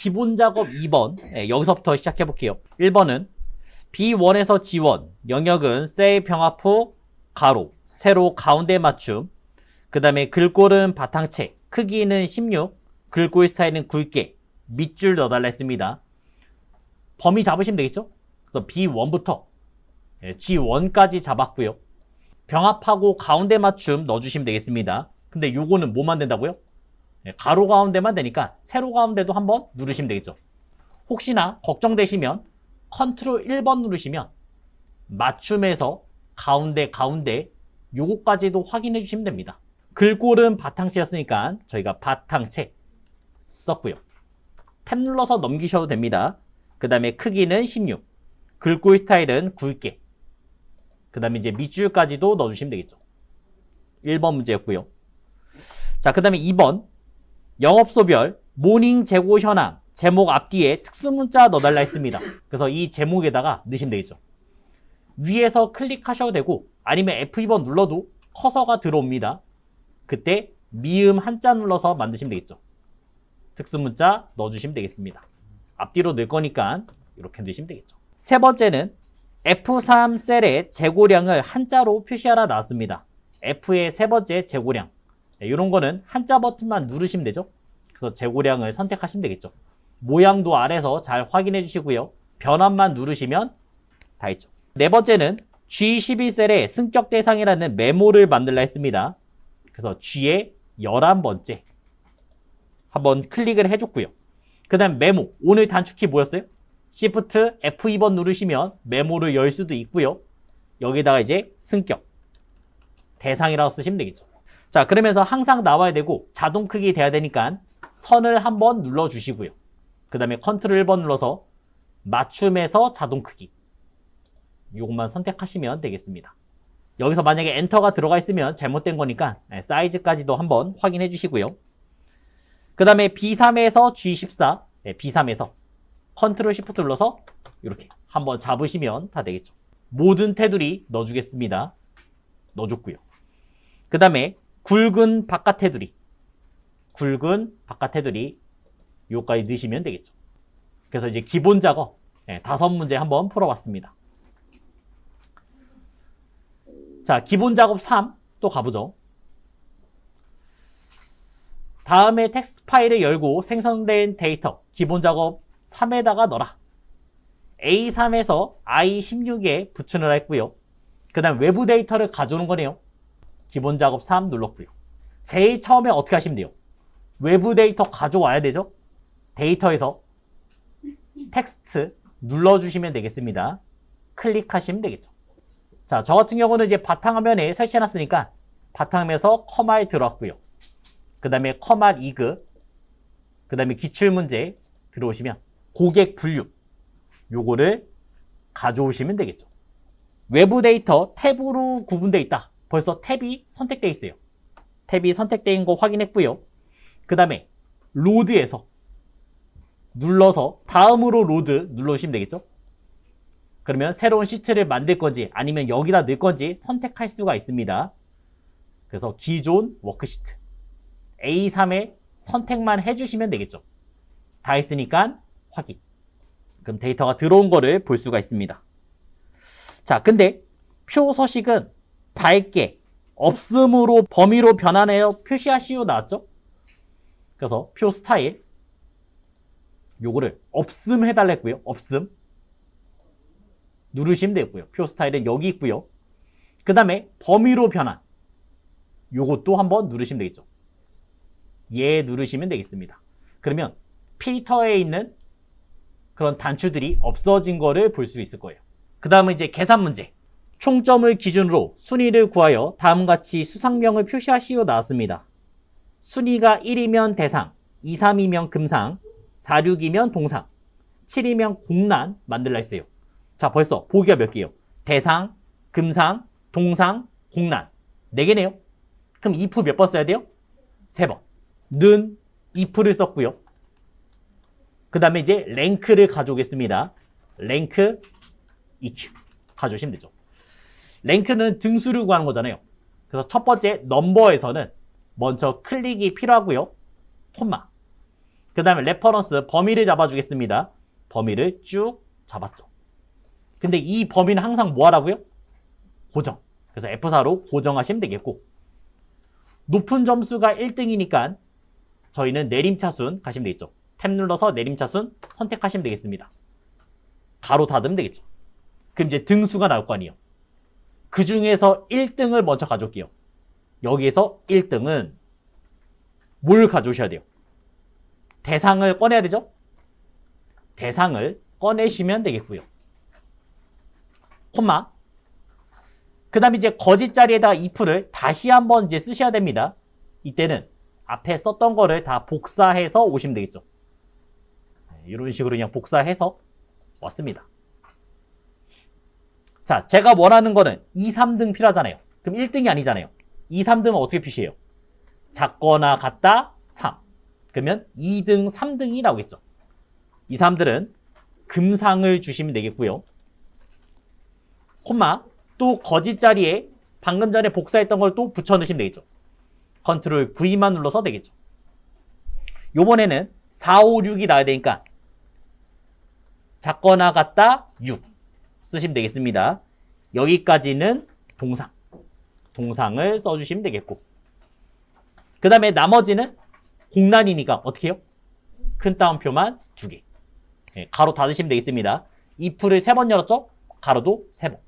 기본 작업 2번. 여기서부터 시작해 볼게요. 1번은 B1에서 G1 영역은 셀 병합 후 가로, 세로 가운데 맞춤. 그 다음에 글꼴은 바탕책, 크기는 16, 글꼴 스타일은 굵게, 밑줄 넣어달라 했습니다. 범위 잡으시면 되겠죠? 그래서 B1부터 G1까지 잡았고요. 병합하고 가운데 맞춤 넣어주시면 되겠습니다. 근데 요거는 뭐만 된다고요? 가로 가운데만 되니까 세로 가운데도 한번 누르시면 되겠죠. 혹시나 걱정되시면 컨트롤 1번 누르시면 맞춤에서 가운데 요거까지도 확인해 주시면 됩니다. 글꼴은 바탕책이었으니까 저희가 바탕책 썼고요. 탭 눌러서 넘기셔도 됩니다. 그 다음에 크기는 16, 글꼴 스타일은 굵게, 그 다음에 이제 밑줄까지도 넣어주시면 되겠죠. 1번 문제였고요. 자, 그 다음에 2번 영업소별 모닝 재고 현황 제목 앞뒤에 특수문자 넣어달라 했습니다. 그래서 이 제목에다가 넣으시면 되겠죠. 위에서 클릭하셔도 되고 아니면 F2번 눌러도 커서가 들어옵니다. 그때 미음 한자 눌러서 만드시면 되겠죠. 특수문자 넣어주시면 되겠습니다. 앞뒤로 넣을 거니까 이렇게 넣으시면 되겠죠. 세 번째는 F3 셀의 재고량을 한자로 표시하라 나왔습니다. F의 세 번째 재고량. 이런 거는 한자 버튼만 누르시면 되죠. 그래서 재고량을 선택하시면 되겠죠. 모양도 아래서 잘 확인해 주시고요. 변환만 누르시면 다 있죠. 네 번째는 G11셀의 승격 대상이라는 메모를 만들라 했습니다. 그래서 G의 11번째 한번 클릭을 해줬고요. 그 다음 메모, 오늘 단축키 뭐였어요? Shift F2번 누르시면 메모를 열 수도 있고요. 여기다가 이제 승격 대상이라고 쓰시면 되겠죠. 자, 그러면서 항상 나와야 되고 자동 크기 돼야 되니까 선을 한번 눌러주시고요. 그 다음에 컨트롤 1번 눌러서 맞춤에서 자동 크기 이것만 선택하시면 되겠습니다. 여기서 만약에 엔터가 들어가 있으면 잘못된 거니까 사이즈까지도 한번 확인해 주시고요. 그 다음에 B3에서 G14, B3에서 컨트롤 시프트 눌러서 이렇게 한번 잡으시면 다 되겠죠. 모든 테두리 넣어주겠습니다. 넣어줬고요. 그 다음에 굵은 바깥 테두리, 요까지 넣으시면 되겠죠. 그래서 이제 기본 작업 5문제 한번 풀어봤습니다. 자, 기본 작업 3 또 가보죠. 다음에 텍스트 파일을 열고 생성된 데이터 기본 작업 3에다가 넣어라. A3에서 I16에 붙여넣으라 했고요. 그 다음 외부 데이터를 가져오는 거네요. 기본 작업 3 눌렀고요. 제일 처음에 어떻게 하시면 돼요? 외부 데이터 가져와야 되죠? 데이터에서 텍스트 눌러주시면 되겠습니다. 클릭하시면 되겠죠. 자, 저 같은 경우는 이제 바탕화면에 설치해놨으니까 바탕화면에서 커마에 들어왔고요. 그 다음에 커마 이그, 그 다음에 기출문제 들어오시면 고객 분류 요거를 가져오시면 되겠죠. 외부 데이터 탭으로 구분되어 있다. 벌써 탭이 선택되어 있어요. 탭이 선택된 거 확인했고요. 그 다음에 로드에서 눌러서 다음으로 로드 눌러주시면 되겠죠. 그러면 새로운 시트를 만들 건지 아니면 여기다 넣을 건지 선택할 수가 있습니다. 그래서 기존 워크시트 A3에 선택만 해주시면 되겠죠. 다 했으니까 확인. 그럼 데이터가 들어온 거를 볼 수가 있습니다. 자, 근데 표 서식은 밝게 없음으로 범위로 변환해요 표시하시오 나왔죠? 그래서 표 스타일 요거를 없음 해달랬고요. 없음 누르시면 되고요. 표 스타일은 여기 있고요. 그 다음에 범위로 변환 요것도 한번 누르시면 되겠죠. 예 누르시면 되겠습니다. 그러면 필터에 있는 그런 단추들이 없어진 거를 볼 수 있을 거예요. 그 다음은 이제 계산 문제. 총점을 기준으로 순위를 구하여 다음같이 수상명을 표시하시오 나왔습니다. 순위가 1이면 대상, 2, 3이면 금상, 4, 6이면 동상, 7이면 공란 만들라 했어요. 자, 벌써 보기가 몇 개예요? 대상, 금상, 동상, 공란 4개네요. 그럼 if 몇 번 써야 돼요? 3번. 는 if를 썼고요. 그 다음에 이제 랭크를 가져오겠습니다. 랭크 EQ 가져오시면 되죠. 랭크는 등수를 구하는 거잖아요. 그래서 첫 번째 넘버에서는 먼저 클릭이 필요하고요. 콤마. 그 다음에 레퍼런스 범위를 잡아주겠습니다. 범위를 쭉 잡았죠. 근데 이 범위는 항상 뭐 하라고요? 고정. 그래서 F4로 고정하시면 되겠고, 높은 점수가 1등이니까 저희는 내림차순 가시면 되겠죠. 탭 눌러서 내림차순 선택하시면 되겠습니다. 가로 닫으면 되겠죠. 그럼 이제 등수가 나올 거 아니에요. 그 중에서 1등을 먼저 가져올게요. 여기에서 1등은 뭘 가져오셔야 돼요? 대상을 꺼내야 되죠? 대상을 꺼내시면 되겠고요. 콤마. 그 다음에 이제 거짓 자리에다가 if를 다시 한번 이제 쓰셔야 됩니다. 이때는 앞에 썼던 거를 다 복사해서 오시면 되겠죠. 이런 식으로 그냥 복사해서 왔습니다. 자, 제가 원하는 거는 2, 3등 필요하잖아요. 그럼 1등이 아니잖아요. 2, 3등은 어떻게 표시해요? 작거나 같다 3. 그러면 2등, 3등이 나오겠죠. 2, 3들은 금상을 주시면 되겠고요. 콤마. 또 거짓 자리에 방금 전에 복사했던 걸 또 붙여 넣으시면 되겠죠. 컨트롤 V만 눌러서 되겠죠. 요번에는 4, 5, 6이 나와야 되니까 작거나 같다 6 쓰시면 되겠습니다. 여기까지는 동상. 동상을 써주시면 되겠고, 그 다음에 나머지는 공란이니까 어떻게 해요? 큰 따옴표만 2개. 가로 닫으시면 되겠습니다. if를 3번 열었죠? 가로도 3번.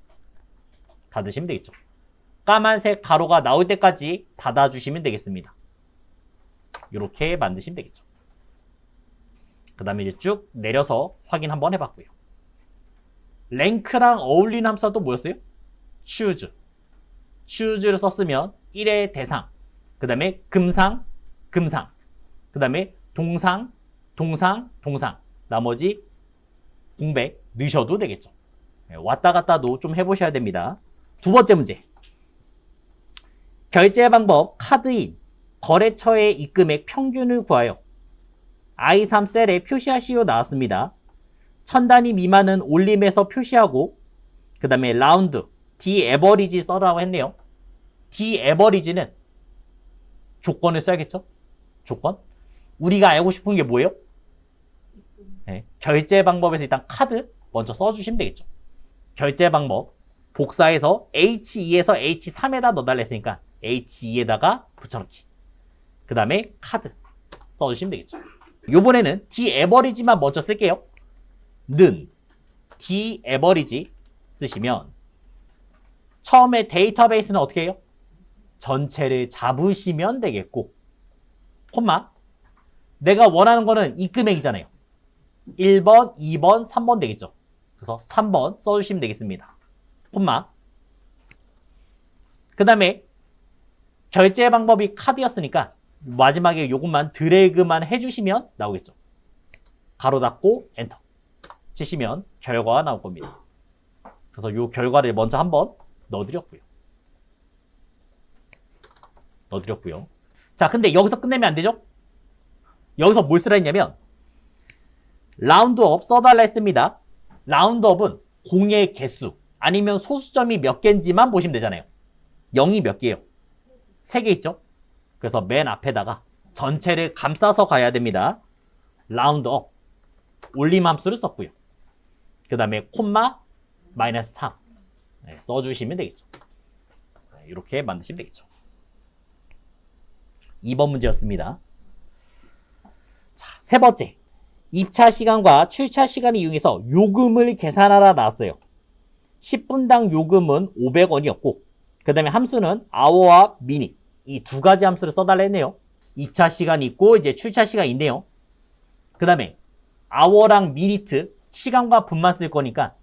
닫으시면 되겠죠. 까만색 가로가 나올 때까지 닫아주시면 되겠습니다. 이렇게 만드시면 되겠죠. 그 다음에 이제 쭉 내려서 확인 한번 해봤고요. 랭크랑 어울리는 함수가 또 뭐였어요? choose. choose를 썼으면 1의 대상, 그 다음에 금상, 금상, 그 다음에 동상, 동상, 동상, 나머지 공백 넣으셔도 되겠죠. 왔다 갔다도 좀 해보셔야 됩니다. 두 번째 문제. 결제 방법 카드인 거래처의 입금액 평균을 구하여 I3 셀에 표시하시오 나왔습니다. 1000단위 미만은 올림에서 표시하고, 그 다음에 라운드, D-에버리지 써라고 했네요. D-에버리지는 조건을 써야겠죠? 조건? 우리가 알고 싶은 게 뭐예요? 네, 결제 방법에서 일단 카드 먼저 써주시면 되겠죠. 결제 방법 복사해서 H2에서 H3에다 넣어달라 했으니까 H2에다가 붙여넣기. 그 다음에 카드 써주시면 되겠죠. 요번에는 D-에버리지만 먼저 쓸게요. 는 D-에버리지 쓰시면 처음에 데이터베이스는 어떻게 해요? 전체를 잡으시면 되겠고, 콤마. 내가 원하는 거는 이 금액이잖아요. 1번, 2번, 3번 되겠죠. 그래서 3번 써주시면 되겠습니다. 콤마. 그 다음에 결제 방법이 카드였으니까 마지막에 요것만 드래그만 해주시면 나오겠죠. 가로 닫고 엔터 치시면 결과가 나올 겁니다. 그래서 요 결과를 먼저 한번 넣어드렸고요. 자, 근데 여기서 끝내면 안 되죠? 여기서 뭘 쓰라 했냐면 라운드업 써달라 했습니다. 라운드업은 공의 개수 아니면 소수점이 몇 개인지만 보시면 되잖아요. 0이 몇 개예요? 3개 있죠? 그래서 맨 앞에다가 전체를 감싸서 가야 됩니다. 라운드업 올림 함수를 썼고요. 그 다음에 콤마 마이너스 3 써주시면 되겠죠. 이렇게 만드시면 되겠죠. 2번 문제였습니다. 자, 세 번째. 입차 시간과 출차 시간을 이용해서 요금을 계산하라 나왔어요. 10분당 요금은 500원이었고, 그 다음에 함수는 hour와 minute 이 두 가지 함수를 써달라 했네요. 입차 시간이 있고 이제 출차 시간이 있네요. 그 다음에 hour랑 minute 시간과 분만 쓸 거니까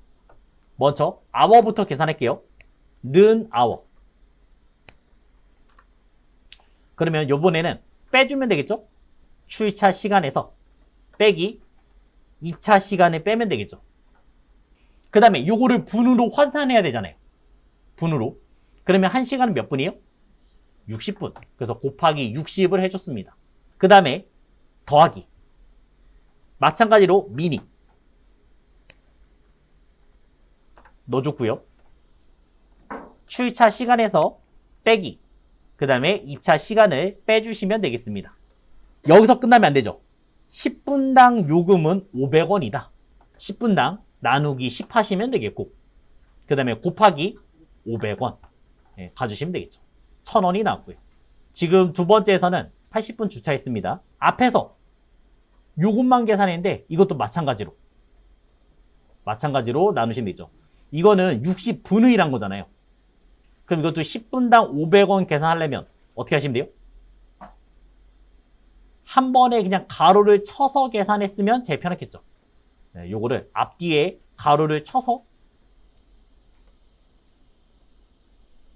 먼저 hour부터 계산할게요. 는 hour. 그러면 요번에는 빼주면 되겠죠? 출차 시간에서 빼기 입차 시간을 빼면 되겠죠. 그 다음에 요거를 분으로 환산해야 되잖아요. 분으로. 그러면 1시간은 몇 분이에요? 60분. 그래서 곱하기 60을 해줬습니다. 그 다음에 더하기. 마찬가지로 미니 넣어줬고요. 출차 시간에서 빼기. 그 다음에 입차 시간을 빼주시면 되겠습니다. 여기서 끝나면 안 되죠. 10분당 요금은 500원이다. 10분당 나누기 10 하시면 되겠고, 그 다음에 곱하기 500원 가주시면 되겠죠. 1000원이 나왔고요. 지금 두 번째에서는 80분 주차했습니다. 앞에서 요금만 계산했는데 이것도 마찬가지로 나누시면 되죠. 이거는 60분의 1한 거잖아요. 그럼 이것도 10분당 500원 계산하려면 어떻게 하시면 돼요? 한 번에 그냥 가로를 쳐서 계산했으면 제일 편했겠죠. 요거를 앞뒤에 가로를 쳐서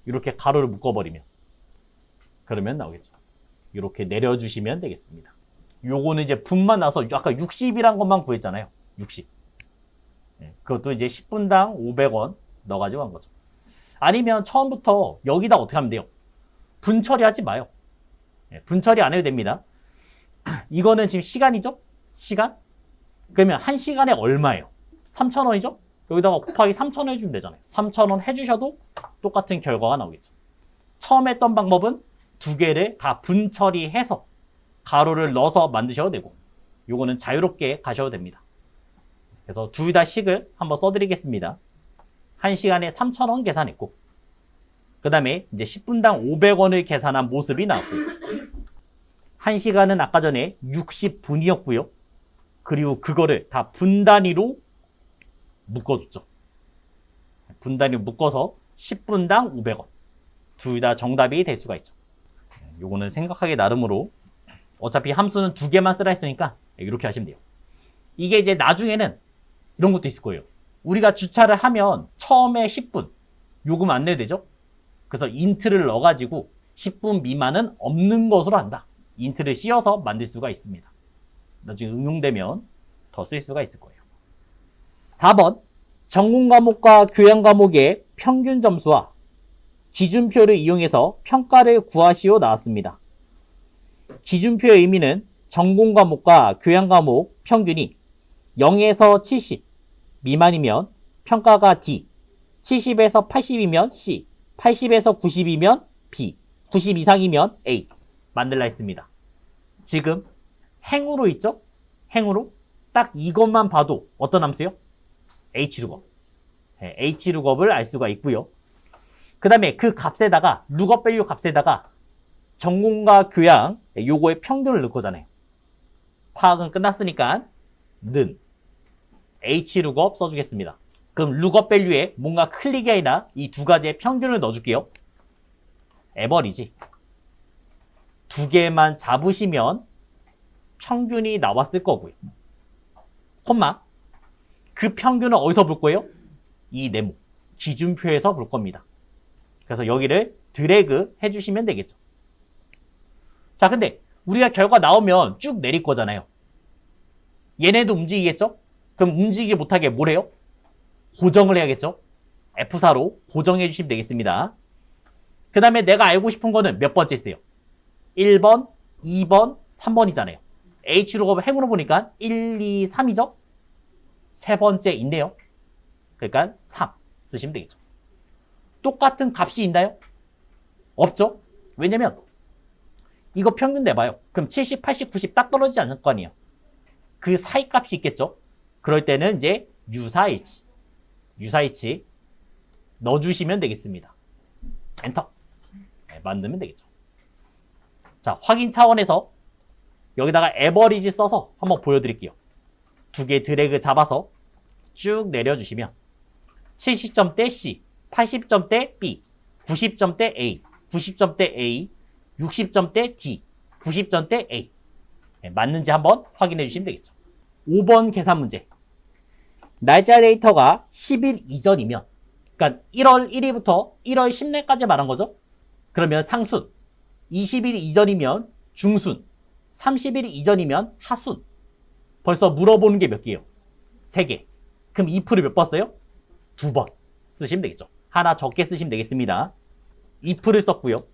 이렇게 가로를 묶어버리면 그러면 나오겠죠. 이렇게 내려주시면 되겠습니다. 요거는 이제 분만 나서 아까 60이란 것만 구했잖아요. 60. 그것도 이제 10분당 500원 넣어가지고 한 거죠. 아니면 처음부터 여기다 어떻게 하면 돼요? 분 처리하지 마요. 분 처리 안 해도 됩니다. 이거는 지금 시간이죠? 시간? 그러면 1시간에 얼마예요? 3,000원이죠? 여기다가 곱하기 3,000원 해주면 되잖아요. 3,000원 해주셔도 똑같은 결과가 나오겠죠. 처음 했던 방법은 두 개를 다 분 처리해서 가로를 넣어서 만드셔도 되고, 요거는 자유롭게 가셔도 됩니다. 그래서 둘 다 식을 한번 써드리겠습니다. 1시간에 3,000원 계산했고, 그 다음에 이제 10분당 500원을 계산한 모습이 나왔고, 1시간은 아까 전에 60분이었고요. 그리고 그거를 다 분 단위로 묶어줬죠. 분 단위로 묶어서 10분당 500원. 둘 다 정답이 될 수가 있죠. 요거는 생각하기 나름으로 어차피 함수는 두 개만 쓰라 했으니까 이렇게 하시면 돼요. 이게 이제 나중에는 이런 것도 있을 거예요. 우리가 주차를 하면 처음에 10분 요금 안 내도 되죠? 그래서 인트를 넣어가지고 10분 미만은 없는 것으로 한다. 인트를 씌워서 만들 수가 있습니다. 나중에 응용되면 더 쓸 수가 있을 거예요. 4번 전공 과목과 교양 과목의 평균 점수와 기준표를 이용해서 평가를 구하시오 나왔습니다. 기준표의 의미는 전공 과목과 교양 과목 평균이 0에서 70 미만이면 평가가 D, 70에서 80이면 C, 80에서 90이면 B, 90 이상이면 A 만들라 했습니다. 지금 행으로 있죠? 행으로 딱 이것만 봐도 어떤 함수요? H룩업. H룩업을 알 수가 있고요. 그 다음에 그 값에다가 룩업 밸류 값에다가 전공과 교양 요거의 평균을 넣을 거잖아요. 파악은 끝났으니까 는 H룩업 써주겠습니다. 그럼 룩업 밸류에 뭔가 클릭이 아니라 이 두 가지의 평균을 넣어줄게요. 에버리지. 두 개만 잡으시면 평균이 나왔을 거고요. 콤마. 그 평균은 어디서 볼 거예요? 이 네모. 기준표에서 볼 겁니다. 그래서 여기를 드래그 해주시면 되겠죠. 자, 근데 우리가 결과 나오면 쭉 내릴 거잖아요. 얘네도 움직이겠죠? 그럼 움직이지 못하게 뭘 해요? 고정을 해야겠죠? F4로 고정해 주시면 되겠습니다. 그 다음에 내가 알고 싶은 거는 몇 번째 있어요? 1번, 2번, 3번이잖아요. H로 행으로 보니까 1, 2, 3이죠? 세 번째 있네요. 그러니까 3 쓰시면 되겠죠. 똑같은 값이 있나요? 없죠? 왜냐면 이거 평균 내봐요. 그럼 70, 80, 90 딱 떨어지지 않을 거 아니에요. 그 사이 값이 있겠죠? 그럴 때는 이제 유사일치 넣어주시면 되겠습니다. 엔터. 만들면 되겠죠. 자, 확인 차원에서 여기다가 에버리지 써서 한번 보여드릴게요. 두 개 드래그 잡아서 쭉 내려주시면 70점대 C, 80점대 B, 90점대 A, 90점대 A, 60점대 D, 90점대 A 맞는지 한번 확인해 주시면 되겠죠. 5번 계산 문제. 날짜 데이터가 10일 이전이면, 그러니까 1월 1일부터 1월 10일까지 말한 거죠. 그러면 상순, 20일 이전이면 중순, 30일 이전이면 하순. 벌써 물어보는 게 몇 개예요? 3개. 그럼 if를 몇 번 써요? 2번 쓰시면 되겠죠. 하나 적게 쓰시면 되겠습니다. if를 썼고요.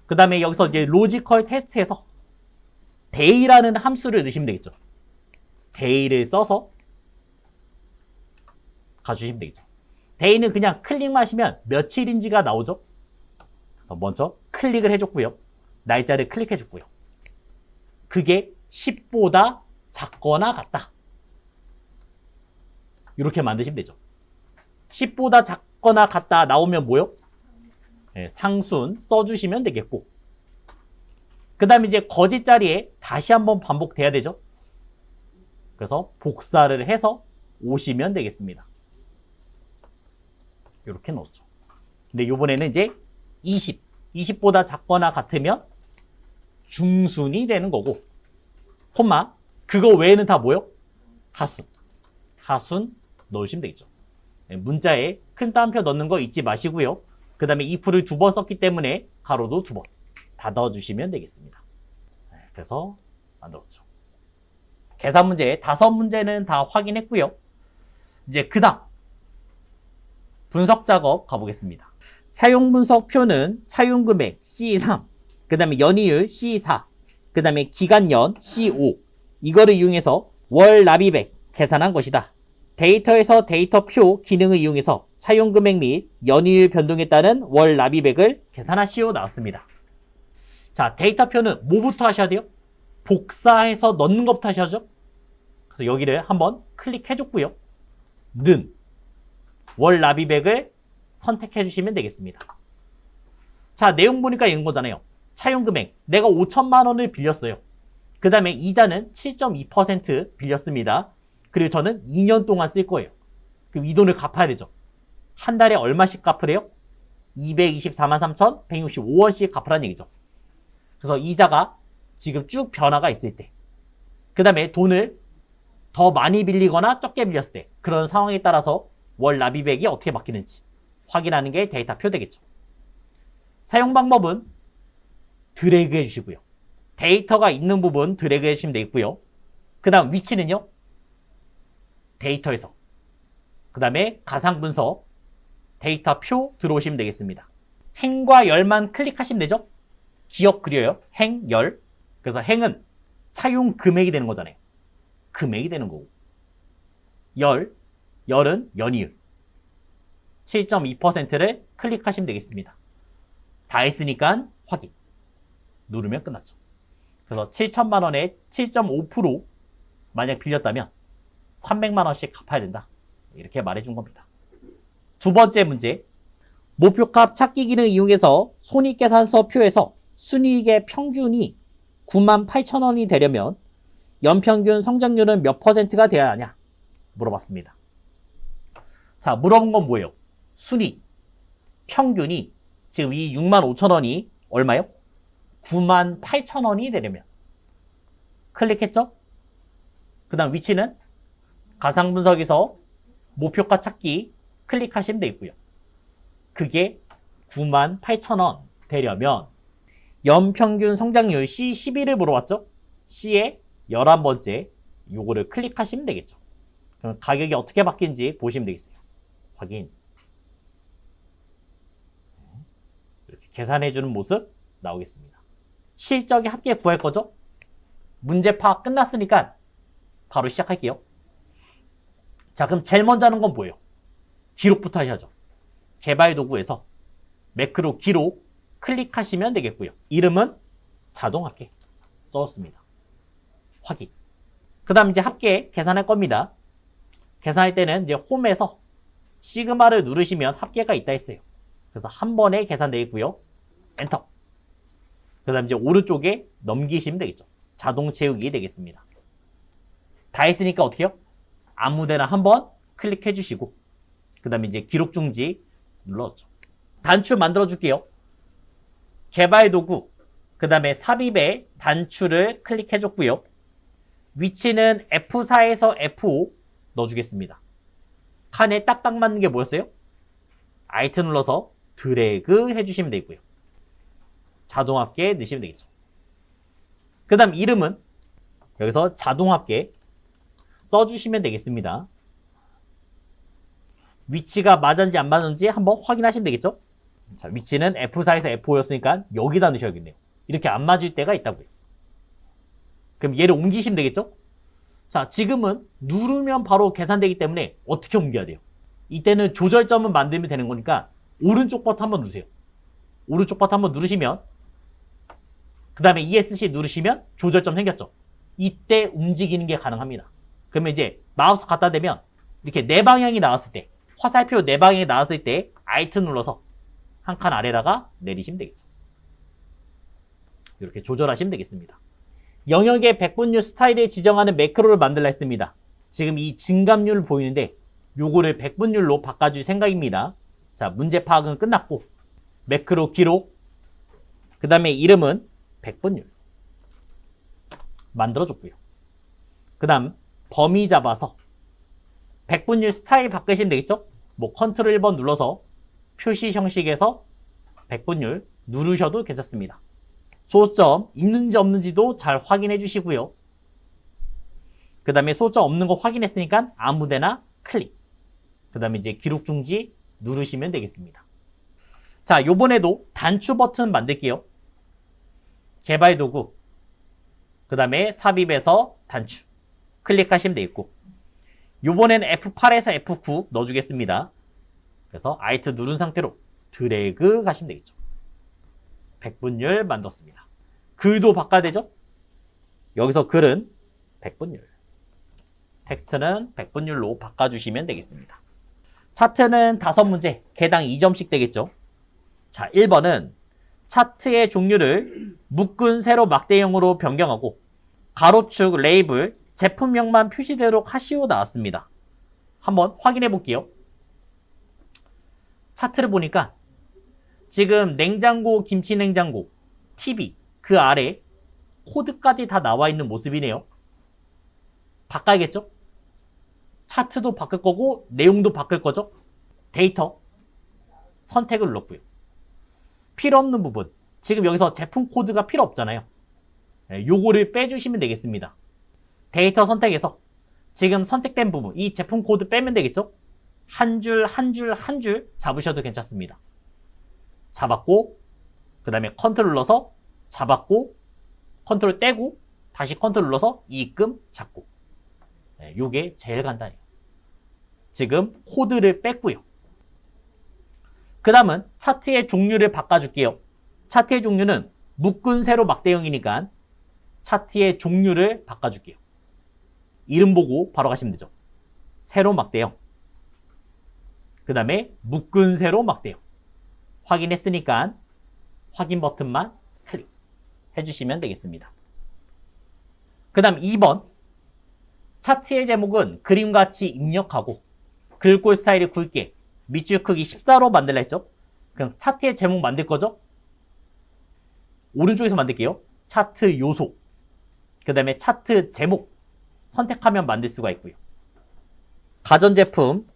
그 다음에 여기서 이제 로지컬 테스트에서 day라는 함수를 넣으시면 되겠죠. day를 써서 가주시면 되겠죠. day는 그냥 클릭만 하시면 며칠인지가 나오죠. 그래서 먼저 클릭을 해줬고요. 날짜를 클릭해줬고요. 그게 10보다 작거나 같다. 이렇게 만드시면 되죠. 10보다 작거나 같다 나오면 뭐요? 네, 상순 써주시면 되겠고, 그 다음에 이제 거짓 자리에 다시 한번 반복돼야 되죠. 그래서 복사를 해서 오시면 되겠습니다. 이렇게 넣었죠. 근데 이번에는 이제 20보다 작거나 같으면 중순이 되는 거고, 콤마, 그거 외에는 다 뭐요? 하순 넣으시면 되겠죠. 문자에 큰 따옴표 넣는 거 잊지 마시고요. 그 다음에 if를 2번 썼기 때문에 가로도 2번 닫아주시면 되겠습니다. 그래서 만들었죠. 계산 문제 5문제는 다 확인했고요. 이제 그 다음 분석 작업 가보겠습니다. 차용 분석 표는 차용 금액 C3, 그 다음에 연이율 C4, 그 다음에 기간연 C5, 이거를 이용해서 월 납입액 계산한 것이다. 데이터에서 데이터표 기능을 이용해서 차용 금액 및 연이율 변동에 따른 월 납입액을 계산하시오 나왔습니다. 자, 데이터표는 뭐부터 하셔야 돼요? 복사해서 넣는 것부터 하셔야죠. 그래서 여기를 한번 클릭해줬고요. 는 월 납입액을 선택해 주시면 되겠습니다. 자, 내용 보니까 이런 거잖아요. 차용 금액, 내가 5천만 원을 빌렸어요. 그 다음에 이자는 7.2% 빌렸습니다. 그리고 저는 2년 동안 쓸 거예요. 그럼 이 돈을 갚아야 되죠. 한 달에 얼마씩 갚으래요? 224만 3,165원씩 갚으라는 얘기죠. 그래서 이자가 지금 쭉 변화가 있을 때, 그 다음에 돈을 더 많이 빌리거나 적게 빌렸을 때, 그런 상황에 따라서 월 납입액이 어떻게 바뀌는지 확인하는 게 데이터표 되겠죠. 사용 방법은 드래그 해주시고요. 데이터가 있는 부분 드래그 해주시면 되겠고요. 그 다음 위치는요, 데이터에서, 그 다음에 가상 분석, 데이터표 들어오시면 되겠습니다. 행과 열만 클릭하시면 되죠. 기억 그려요. 행, 열. 그래서 행은 차용 금액이 되는 거잖아요. 금액이 되는 거고, 열은 연이율 7.2%를 클릭하시면 되겠습니다. 다 했으니까 확인 누르면 끝났죠. 그래서 7천만 원에 7.5% 만약 빌렸다면 300만 원씩 갚아야 된다. 이렇게 말해준 겁니다. 두 번째 문제, 목표값 찾기 기능을 이용해서 손익계산서 표에서 순이익의 평균이 98,000원이 되려면 연평균 성장률은 몇 %가 되어야 하냐 물어봤습니다. 자, 물어본 건 뭐예요? 순이익, 평균이 지금 이 65,000원이 얼마요? 98,000원이 되려면 클릭했죠? 그 다음 위치는 가상분석에서 목표가 찾기 클릭하시면 되겠고요. 그게 98,000원 되려면 연평균 성장률 C11을 물어봤죠? C의 11번째 요거를 클릭하시면 되겠죠. 그럼 가격이 어떻게 바뀐지 보시면 되겠어요. 확인. 이렇게 계산해주는 모습 나오겠습니다. 실적의 합계 구할 거죠? 문제 파악 끝났으니까 바로 시작할게요. 자, 그럼 제일 먼저 하는 건 뭐예요? 기록부터 하셔야죠. 개발 도구에서 매크로 기록 클릭하시면 되겠고요. 이름은 자동 합계 써줬습니다. 확인. 그 다음 이제 합계 계산할 겁니다. 계산할 때는 이제 홈에서 시그마를 누르시면 합계가 있다 했어요. 그래서 한 번에 계산 되겠고요. 엔터. 그 다음 이제 오른쪽에 넘기시면 되겠죠. 자동 채우기 되겠습니다. 다 했으니까 어떻게 해요? 아무데나 한번 클릭해 주시고, 그 다음에 이제 기록 중지 눌렀죠. 단추 만들어 줄게요. 개발 도구, 그 다음에 삽입의 단추를 클릭해 줬고요. 위치는 F4에서 F5 넣어주겠습니다. 칸에 딱딱 맞는 게 뭐였어요? Alt 눌러서 드래그 해주시면 되고요. 자동 합계 넣으시면 되겠죠. 그 다음 이름은 여기서 자동 합계 써주시면 되겠습니다. 위치가 맞았는지 안 맞았는지 한번 확인하시면 되겠죠. 자, 위치는 F4에서 F5였으니까 여기다 넣으셔야겠네요. 이렇게 안 맞을 때가 있다고요. 그럼 얘를 옮기시면 되겠죠. 자, 지금은 누르면 바로 계산되기 때문에 어떻게 옮겨야 돼요? 이때는 조절점을 만들면 되는 거니까 오른쪽 버튼 한번 누르세요. 오른쪽 버튼 한번 누르시면, 그 다음에 ESC 누르시면 조절점 생겼죠. 이때 움직이는 게 가능합니다. 그러면 이제 마우스 갖다 대면 이렇게 네 방향이 나왔을 때, 화살표 네 방향이 나왔을 때 Alt 눌러서 한 칸 아래다가 내리시면 되겠죠. 이렇게 조절하시면 되겠습니다. 영역의 백분율 스타일을 지정하는 매크로를 만들라 했습니다. 지금 이 증감률 보이는데 요거를 백분율로 바꿔줄 생각입니다. 자, 문제 파악은 끝났고 매크로 기록, 그 다음에 이름은 백분율 만들어줬고요. 그 다음 범위 잡아서 백분율 스타일 바꾸시면 되겠죠? 뭐 컨트롤 1번 눌러서 표시 형식에서 백분율 누르셔도 괜찮습니다. 소수점 있는지 없는지도 잘 확인해 주시고요. 그 다음에 소수점 없는 거 확인했으니까 아무데나 클릭. 그 다음에 이제 기록 중지 누르시면 되겠습니다. 자, 요번에도 단추 버튼 만들게요. 개발 도구, 그 다음에 삽입에서 단추 클릭하시면 되겠고, 요번에는 F8에서 F9 넣어주겠습니다. 그래서 Alt 누른 상태로 드래그 가시면 되겠죠. 백분율 만들었습니다. 글도 바꿔야 되죠? 여기서 글은 백분율, 텍스트는 백분율로 바꿔주시면 되겠습니다. 차트는 5문제, 개당 2점씩 되겠죠? 자, 1번은 차트의 종류를 묶은 세로 막대형으로 변경하고 가로축 레이블 제품명만 표시되도록 하시오 나왔습니다. 한번 확인해 볼게요. 차트를 보니까 지금 냉장고, 김치냉장고, TV 그 아래 코드까지 다 나와 있는 모습이네요. 바꿔야겠죠? 차트도 바꿀 거고 내용도 바꿀 거죠? 데이터 선택을 눌렀고요. 필요 없는 부분, 지금 여기서 제품 코드가 필요 없잖아요. 요거를 빼주시면 되겠습니다. 데이터 선택에서 지금 선택된 부분, 이 제품 코드 빼면 되겠죠? 한 줄 한 줄 한 줄 잡으셔도 괜찮습니다. 잡았고, 그 다음에 컨트롤 눌러서 잡았고, 컨트롤 떼고, 다시 컨트롤 눌러서 입금 잡고. 요게 제일 간단해요. 지금 코드를 뺐고요. 그 다음은 차트의 종류를 바꿔줄게요. 차트의 종류는 묶은 세로 막대형이니까 차트의 종류를 바꿔줄게요. 이름 보고 바로 가시면 되죠. 세로 막대형, 그 다음에 묶은 세로 막대형. 확인했으니까 확인 버튼만 클릭 해주시면 되겠습니다. 그 다음 2번, 차트의 제목은 그림같이 입력하고 글꼴 스타일이 굵게 밑줄 크기 14로 만들라 했죠. 그럼 차트의 제목 만들 거죠. 오른쪽에서 만들게요. 차트 요소, 그 다음에 차트 제목 선택하면 만들 수가 있고요. 가전제품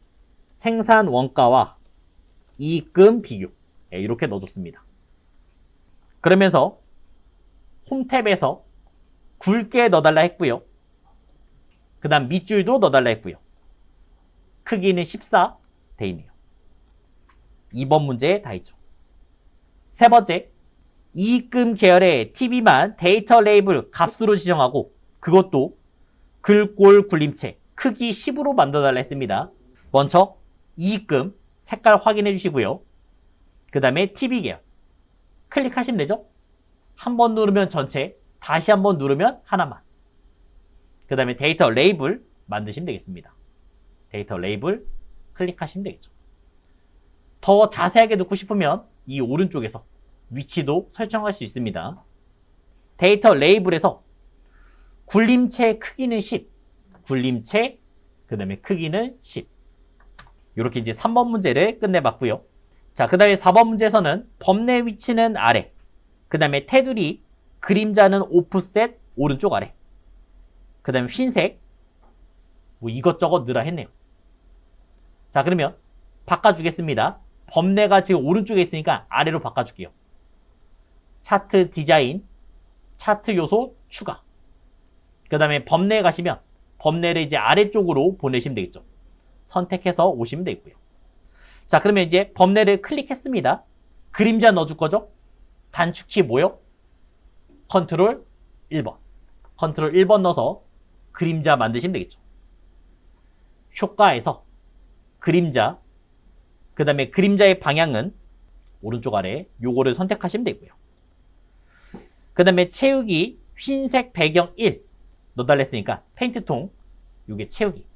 생산 원가와 이익금 비교, 이렇게 넣어줬습니다. 그러면서 홈 탭에서 굵게 넣어달라 했고요. 그 다음 밑줄도 넣어달라 했고요. 크기는 14 돼 있네요. 2번 문제 다 있죠. 세 번째, 이익금 계열의 TV만 데이터 레이블 값으로 지정하고 그것도 글꼴 굴림체 크기 10으로 만들어달라 했습니다. 먼저 이익금 색깔 확인해 주시고요. 그 다음에 TV 계열 클릭하시면 되죠. 한 번 누르면 전체, 다시 한 번 누르면 하나만. 그 다음에 데이터 레이블 만드시면 되겠습니다. 데이터 레이블 클릭하시면 되겠죠. 더 자세하게 넣고 싶으면 이 오른쪽에서 위치도 설정할 수 있습니다. 데이터 레이블에서 굴림체 크기는 10, 굴림체 그 다음에 크기는 10. 이렇게 이제 3번 문제를 끝내봤고요. 자, 그 다음에 4번 문제에서는 범례 위치는 아래, 그 다음에 테두리 그림자는 오프셋 오른쪽 아래, 그 다음에 흰색 뭐 이것저것 넣으라 했네요. 자, 그러면 바꿔주겠습니다. 범례가 지금 오른쪽에 있으니까 아래로 바꿔줄게요. 차트 디자인, 차트 요소 추가. 그 다음에 범례에 가시면 범례를 이제 아래쪽으로 보내시면 되겠죠. 선택해서 오시면 되고요. 자, 그러면 이제 범례를 클릭했습니다. 그림자 넣어줄 거죠? 단축키 뭐요? 컨트롤 1번. 컨트롤 1번 넣어서 그림자 만드시면 되겠죠. 효과에서 그림자, 그 다음에 그림자의 방향은 오른쪽 아래 요거를 선택하시면 되고요. 그 다음에 채우기 흰색 배경 1, 넣어달랬으니까 페인트통 요게 채우기.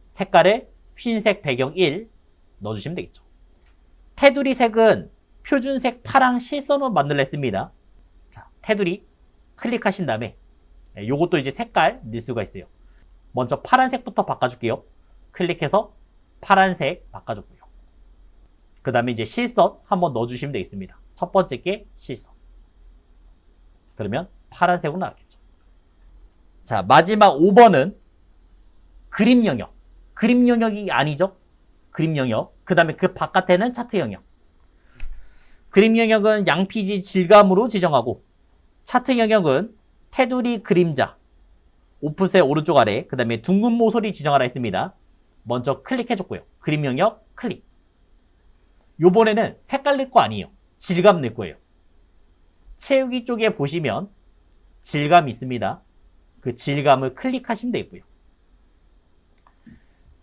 색깔을 흰색 배경 1 넣어주시면 되겠죠. 테두리 색은 표준색 파랑 실선으로 만들랬습니다. 자, 테두리 클릭하신 다음에 요것도 이제 색깔 넣을 수가 있어요. 먼저 파란색부터 바꿔줄게요. 클릭해서 파란색 바꿔줬고요. 그 다음에 이제 실선 한번 넣어주시면 되겠습니다. 첫 번째 게 실선. 그러면 파란색으로 나왔겠죠. 자, 마지막 5번은 그림 영역. 그림 영역이 아니죠. 그림 영역. 그 다음에 그 바깥에는 차트 영역. 그림 영역은 양피지 질감으로 지정하고, 차트 영역은 테두리 그림자, 오프셋 오른쪽 아래, 그 다음에 둥근 모서리 지정하라 했습니다. 먼저 클릭해줬고요. 그림 영역 클릭. 요번에는 색깔 넣을 거 아니에요. 질감 넣을 거예요. 채우기 쪽에 보시면 질감이 있습니다. 그 질감을 클릭하시면 되고요.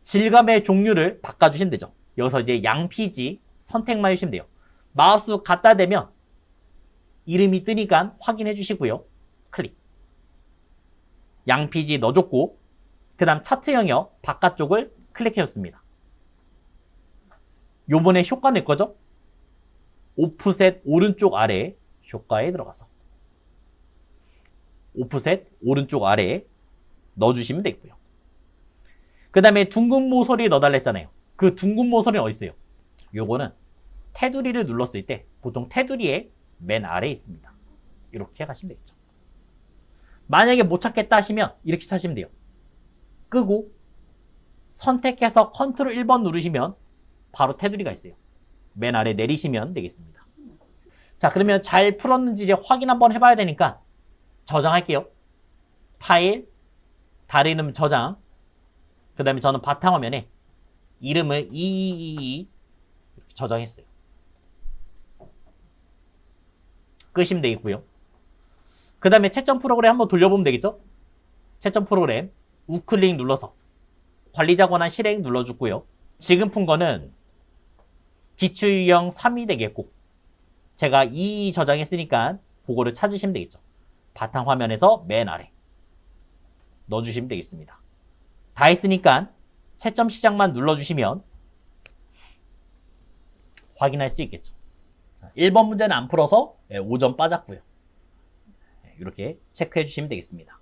질감의 종류를 바꿔주시면 되죠. 여기서 이제 양피지 선택만 해주시면 돼요. 마우스 갖다 대면 이름이 뜨니까 확인해 주시고요. 클릭. 양피지 넣어줬고, 그 다음 차트 영역 바깥쪽을 클릭해줬습니다. 요번에 효과 낼 거죠? 오프셋 오른쪽 아래 효과에 들어가서 오프셋 오른쪽 아래에 넣어주시면 되고요. 그 다음에 둥근 모서리 넣어달라 했잖아요. 그 둥근 모서리는 어디 있어요? 요거는 테두리를 눌렀을 때 보통 테두리의 맨 아래에 있습니다. 이렇게 가시면 되겠죠. 만약에 못 찾겠다 하시면 이렇게 찾으시면 돼요. 끄고 선택해서 컨트롤 1번 누르시면 바로 테두리가 있어요. 맨 아래 내리시면 되겠습니다. 자, 그러면 잘 풀었는지 이제 확인 한번 해봐야 되니까 저장할게요. 파일, 다른 이름 저장. 그 다음에 저는 바탕화면에 이름을 2222 이렇게 저장했어요. 끄시면 되겠고요. 그 다음에 채점 프로그램 한번 돌려보면 되겠죠? 채점 프로그램 우클릭 눌러서 관리자 권한 실행 눌러주고요. 지금 푼 거는 기출 유형 3이 되겠고, 제가 22 저장했으니까 그거를 찾으시면 되겠죠. 바탕화면에서 맨 아래 넣어주시면 되겠습니다. 다 했으니까 채점 시작만 눌러주시면 확인할 수 있겠죠. 자, 1번 문제는 안 풀어서 5점 빠졌고요. 이렇게 체크해 주시면 되겠습니다.